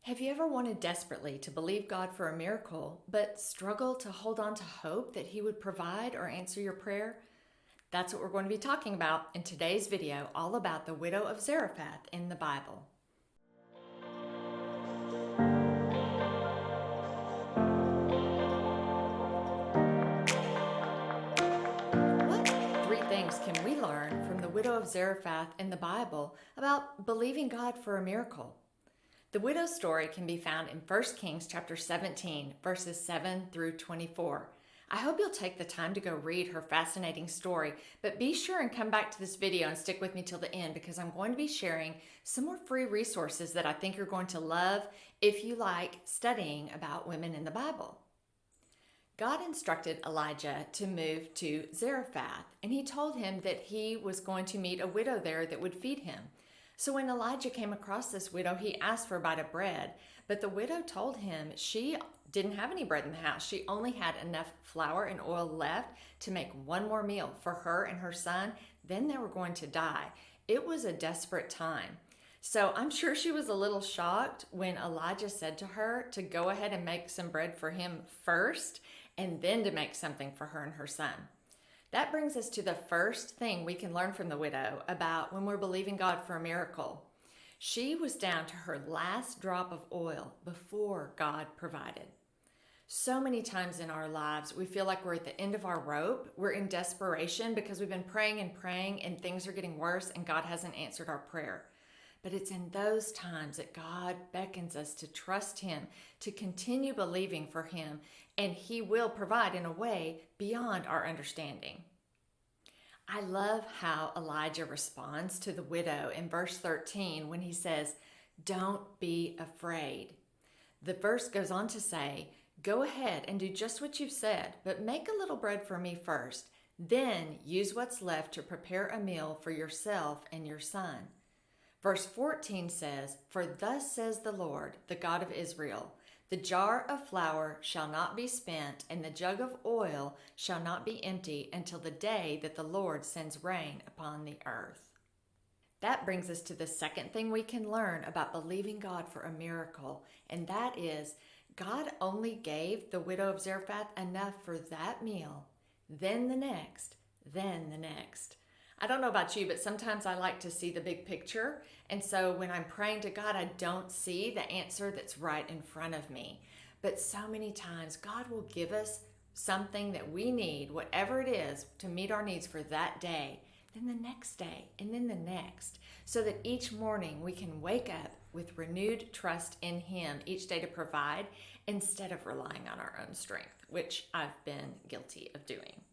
Have you ever wanted desperately to believe God for a miracle, but struggled to hold on to hope that He would provide or answer your prayer? That's what we're going to be talking about in today's video, all about the widow of Zarephath in the Bible. What three things can we learn from the widow of Zarephath in the Bible about believing God for a miracle? The widow's story can be found in 1 Kings chapter 17, verses 7 through 24. I hope you'll take the time to go read her fascinating story, but be sure and come back to this video and stick with me till the end because I'm going to be sharing some more free resources that I think you're going to love if you like studying about women in the Bible. God instructed Elijah to move to Zarephath, and he told him that he was going to meet a widow there that would feed him. So when Elijah came across this widow, he asked for a bite of bread, but the widow told him she didn't have any bread in the house. She only had enough flour and oil left to make one more meal for her and her son. Then they were going to die. It was a desperate time. So I'm sure she was a little shocked when Elijah said to her to go ahead and make some bread for him first and then to make something for her and her son. That brings us to the first thing we can learn from the widow about when we're believing God for a miracle. She was down to her last drop of oil before God provided. So many times in our lives, we feel like we're at the end of our rope. We're in desperation because we've been praying and things are getting worse and God hasn't answered our prayer. But it's in those times that God beckons us to trust Him, to continue believing for Him, and He will provide in a way beyond our understanding. I love how Elijah responds to the widow in verse 13 when he says, "Don't be afraid." The verse goes on to say, "Go ahead and do just what you've said, but make a little bread for me first. Then use what's left to prepare a meal for yourself and your son." Verse 14 says, "For thus says the Lord, the God of Israel, the jar of flour shall not be spent, and the jug of oil shall not be empty until the day that the Lord sends rain upon the earth." That brings us to the second thing we can learn about believing God for a miracle, and that is God only gave the widow of Zarephath enough for that meal, then the next, then the next. I don't know about you, but sometimes I like to see the big picture. And so when I'm praying to God, I don't see the answer that's right in front of me. But so many times God will give us something that we need, whatever it is, to meet our needs for that day, then the next day, and then the next, so that each morning we can wake up with renewed trust in Him each day to provide instead of relying on our own strength, which I've been guilty of doing.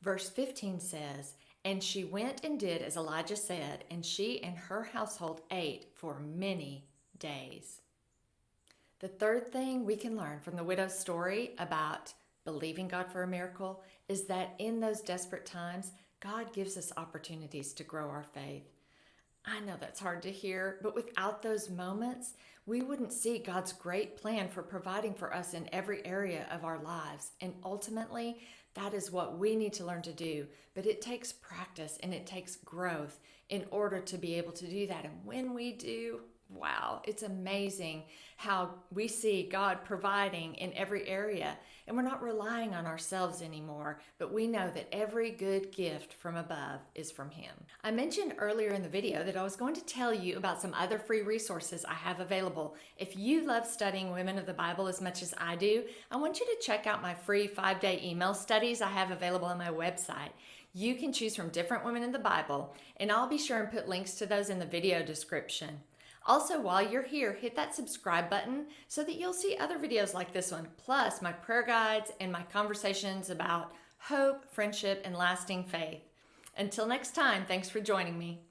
Verse 15 says, "And she went and did as Elijah said, and she and her household ate for many days." The third thing we can learn from the widow's story about believing God for a miracle is that in those desperate times, God gives us opportunities to grow our faith. I know that's hard to hear, but without those moments, we wouldn't see God's great plan for providing for us in every area of our lives. And ultimately, that is what we need to learn to do. But it takes practice and it takes growth in order to be able to do that. And when we do, wow, it's amazing how we see God providing in every area. And we're not relying on ourselves anymore, but we know that every good gift from above is from Him. I mentioned earlier in the video that I was going to tell you about some other free resources I have available. If you love studying women of the Bible as much as I do, I want you to check out my free 5-day email studies I have available on my website. You can choose from different women in the Bible, and I'll be sure and put links to those in the video description. Also, while you're here, hit that subscribe button so that you'll see other videos like this one, plus my prayer guides and my conversations about hope, friendship, and lasting faith. Until next time, thanks for joining me.